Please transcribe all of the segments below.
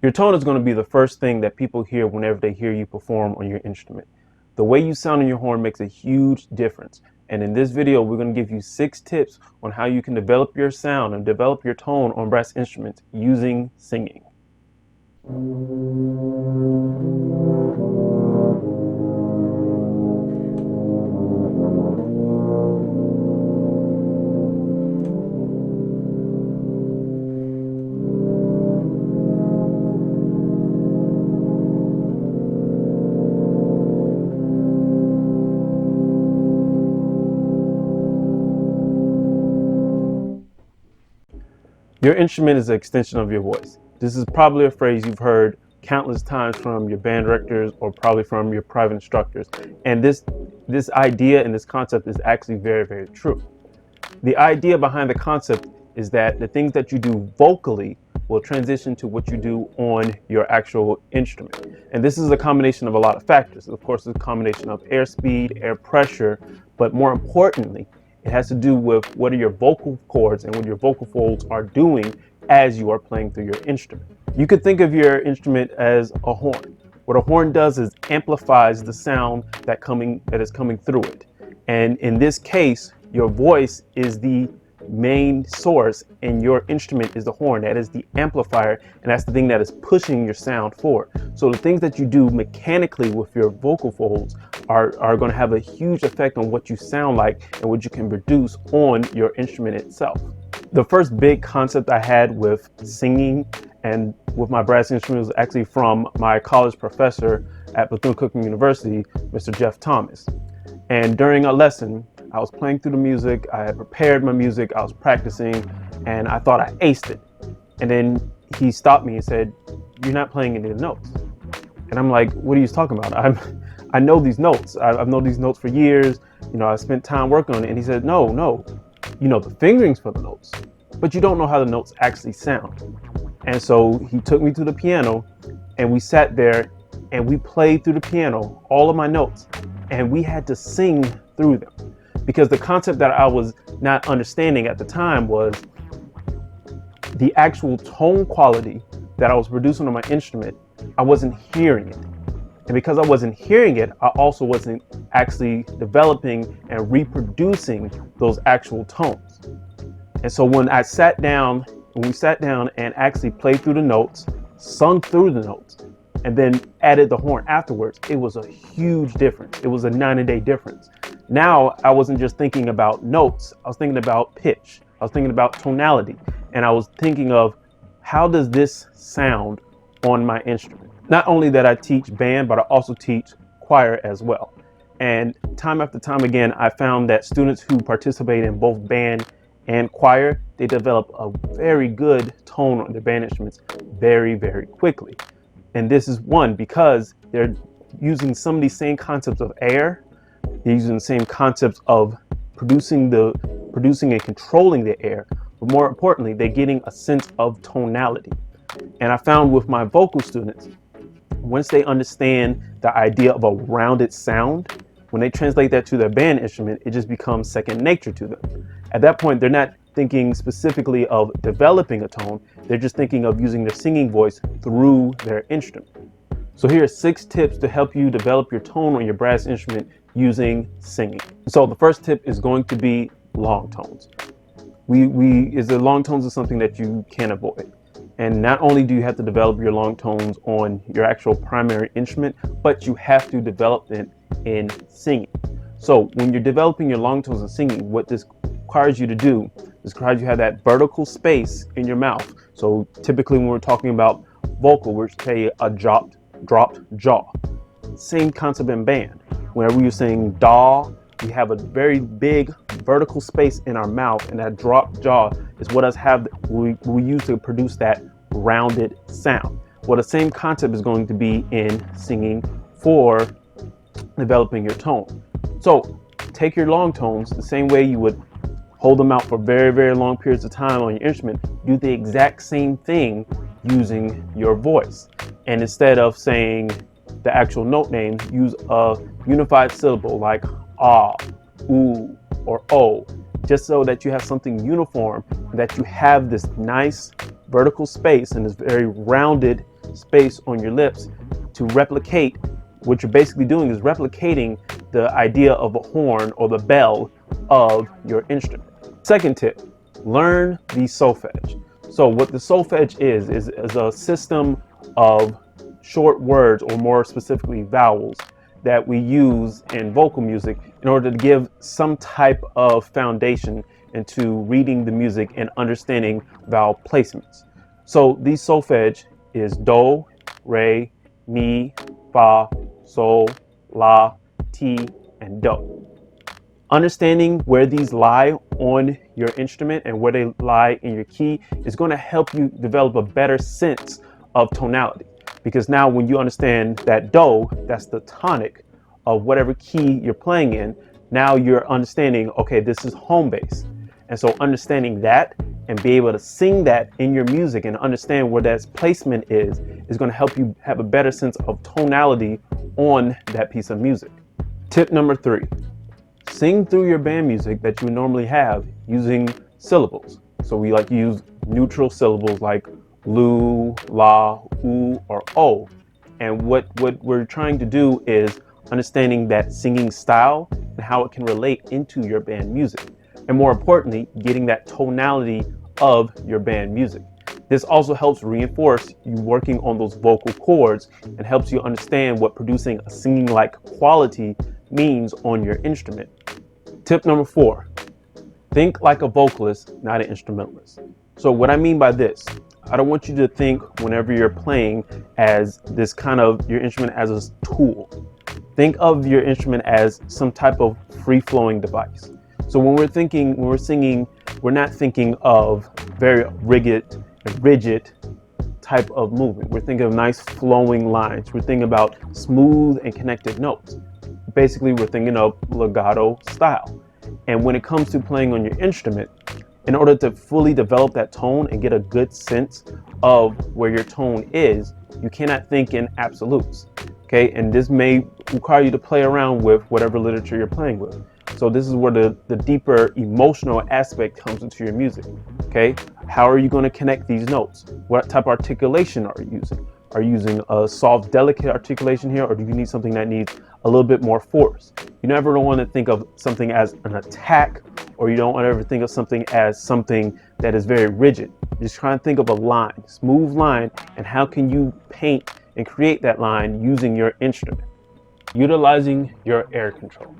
Your tone is going to be the first thing that people hear whenever they hear you perform on your instrument. The way you sound in your horn makes a huge difference. And in this video, we're going to give you 6 tips on how you can develop your sound and develop your tone on brass instruments using singing. Your instrument is an extension of your voice. This is probably a phrase you've heard countless times from your band directors or probably from your private instructors. And this idea and this concept is actually very, very true. The idea behind the concept is that the things that you do vocally will transition to what you do on your actual instrument. And this is a combination of a lot of factors. Of course, it's a combination of airspeed, air pressure, but more importantly, it has to do with what are your vocal cords and what your vocal folds are doing as you are playing through your instrument. You could think of your instrument as a horn. What a horn does is amplifies the sound that is coming through it. And in this case, your voice is the main source and your instrument is the horn. That is the amplifier, and that's the thing that is pushing your sound forward. So the things that you do mechanically with your vocal folds are going to have a huge effect on what you sound like and what you can produce on your instrument itself. The first big concept I had with singing and with my brass instrument was actually from my college professor at Bethune-Cookman University, Mr. Jeff Thomas. And during a lesson, I was playing through the music, I had prepared my music, I was practicing, and I thought I aced it. And then he stopped me and said, "You're not playing any of the notes." And I'm like, "What are you talking about? I know these notes. I've known these notes for years. You know, I spent time working on it." And he said, no, you know the fingerings for the notes, but you don't know how the notes actually sound. And so he took me to the piano and we sat there and we played through the piano, all of my notes, and we had to sing through them. Because the concept that I was not understanding at the time was the actual tone quality that I was producing on my instrument, I wasn't hearing it. And because I wasn't hearing it, I also wasn't actually developing and reproducing those actual tones. And so when we sat down and actually played through the notes, sung through the notes, and then added the horn afterwards, it was a huge difference. It was a night and day difference. Now I wasn't just thinking about notes, I was thinking about pitch, I was thinking about tonality, and I was thinking of how does this sound on my instrument. Not only that I teach band, but I also teach choir as well. And time after time again, I found that students who participate in both band and choir, they develop a very good tone on their band instruments very, very quickly. And this is one, because they're using some of these same concepts of air. They're using the same concepts of producing and controlling the air, but more importantly, they're getting a sense of tonality. And I found with my vocal students, once they understand the idea of a rounded sound, when they translate that to their band instrument, it just becomes second nature to them. At that point, they're not thinking specifically of developing a tone, they're just thinking of using their singing voice through their instrument. So here are 6 tips to help you develop your tone on your brass instrument using singing. So the first tip is going to be long tones. Long tones is something that you can't avoid. And not only do you have to develop your long tones on your actual primary instrument, but you have to develop them in singing. So when you're developing your long tones in singing, what this requires you to do is requires you to have that vertical space in your mouth. So typically when we're talking about vocal, we're say a dropped jaw. Same concept in band. Whenever you're saying da, we have a very big vertical space in our mouth, and that dropped jaw is what we use to produce that rounded sound. Well, the same concept is going to be in singing for developing your tone. So take your long tones the same way you would hold them out for very, very long periods of time on your instrument. Do the exact same thing using your voice. And instead of saying the actual note names, use a unified syllable like ah, ooh, or oh, just so that you have something uniform, that you have this nice vertical space and this very rounded space on your lips to replicate. What you're basically doing is replicating the idea of a horn or the bell of your instrument. Second tip, learn the solfege. So what the solfege is a system of short words, or more specifically vowels, that we use in vocal music in order to give some type of foundation into reading the music and understanding vowel placements. So the solfege is do, re, mi, fa, sol, la, ti, and do. Understanding where these lie on your instrument and where they lie in your key is going to help you develop a better sense of tonality. Because now when you understand that do, that's the tonic of whatever key you're playing in, now you're understanding, okay, this is home bass. And so understanding that and be able to sing that in your music and understand where that placement is going to help you have a better sense of tonality on that piece of music. Tip number 3, sing through your band music that you normally have using syllables. So we like to use neutral syllables like lu, la, u, or o. And what we're trying to do is understanding that singing style and how it can relate into your band music. And more importantly, getting that tonality of your band music. This also helps reinforce you working on those vocal cords and helps you understand what producing a singing-like quality means on your instrument. Tip number 4, think like a vocalist, not an instrumentalist. So what I mean by this, I don't want you to think whenever you're playing as this kind of your instrument as a tool. Think of your instrument as some type of free-flowing device. So when we're singing, we're not thinking of very rigid type of movement. We're thinking of nice flowing lines. We're thinking about smooth and connected notes. Basically, we're thinking of legato style. And when it comes to playing on your instrument, in order to fully develop that tone and get a good sense of where your tone is, you cannot think in absolutes. Okay, and this may require you to play around with whatever literature you're playing with. So this is where the deeper emotional aspect comes into your music. Okay, how are you going to connect these notes? What type of articulation are you using? Are you using a soft, delicate articulation here, or do you need something that needs a little bit more force? You never want to think of something as an attack, or you don't ever think of something as something that is very rigid. Just try and think of a line, smooth line, and how can you paint and create that line using your instrument. Utilizing your air control.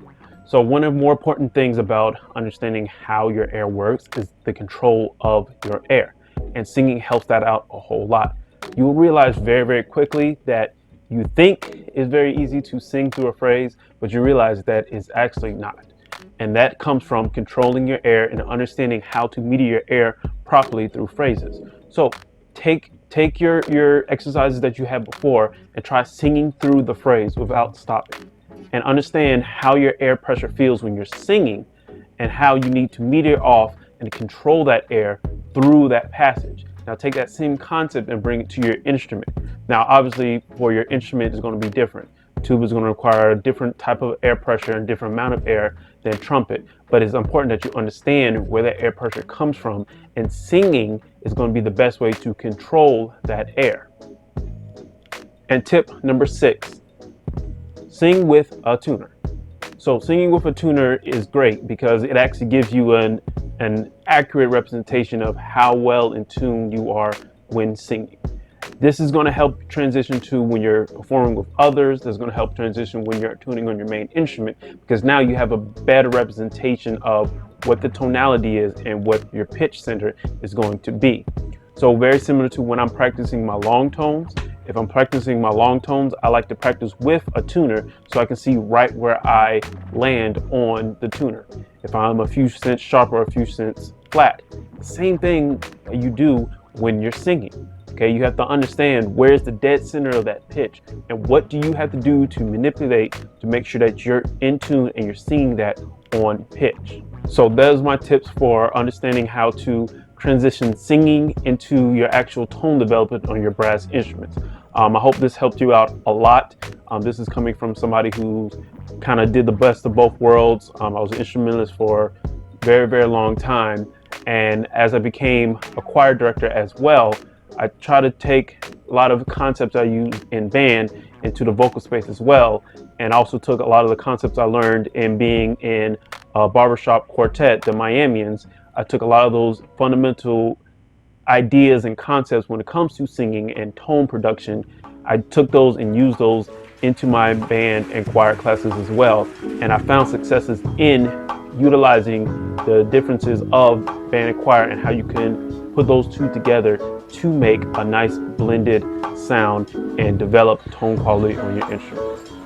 So one of the more important things about understanding how your air works is the control of your air, and singing helps that out a whole lot. You will realize very, very quickly that you think it's very easy to sing through a phrase, but you realize that it's actually not. And that comes from controlling your air and understanding how to meter your air properly through phrases. So take your exercises that you had before and try singing through the phrase without stopping. And understand how your air pressure feels when you're singing and how you need to meter off and control that air through that passage. Now take that same concept and bring it to your instrument. Now obviously for your instrument is going to be different. Tuba is going to require a different type of air pressure and different amount of air than trumpet, but it's important that you understand where that air pressure comes from, and singing is going to be the best way to control that air. And tip number 6, sing with a tuner. So singing with a tuner is great because it actually gives you an accurate representation of how well in tune you are when singing. This is going to help transition to when you're performing with others. This is going to help transition when you're tuning on your main instrument, because now you have a better representation of what the tonality is and what your pitch center is going to be. So very similar to when I'm practicing my long tones. If I'm practicing my long tones, I like to practice with a tuner so I can see right where I land on the tuner. If I'm a few cents sharp or a few cents flat, the same thing you do when you're singing. Okay, you have to understand where's the dead center of that pitch and what do you have to do to manipulate to make sure that you're in tune and you're singing that on pitch. So those are my tips for understanding how to transition singing into your actual tone development on your brass instruments. I hope this helped you out a lot. This is coming from somebody who kind of did the best of both worlds. I was an instrumentalist for a very, very long time. And as I became a choir director as well, I try to take a lot of concepts I use in band into the vocal space as well. And also took a lot of the concepts I learned in being in a barbershop quartet, the Miamians. I took a lot of those fundamental ideas and concepts when it comes to singing and tone production. I took those and used those into my band and choir classes as well. And I found successes in utilizing the differences of band and choir and how you can put those two together to make a nice blended sound and develop tone quality on your instrument.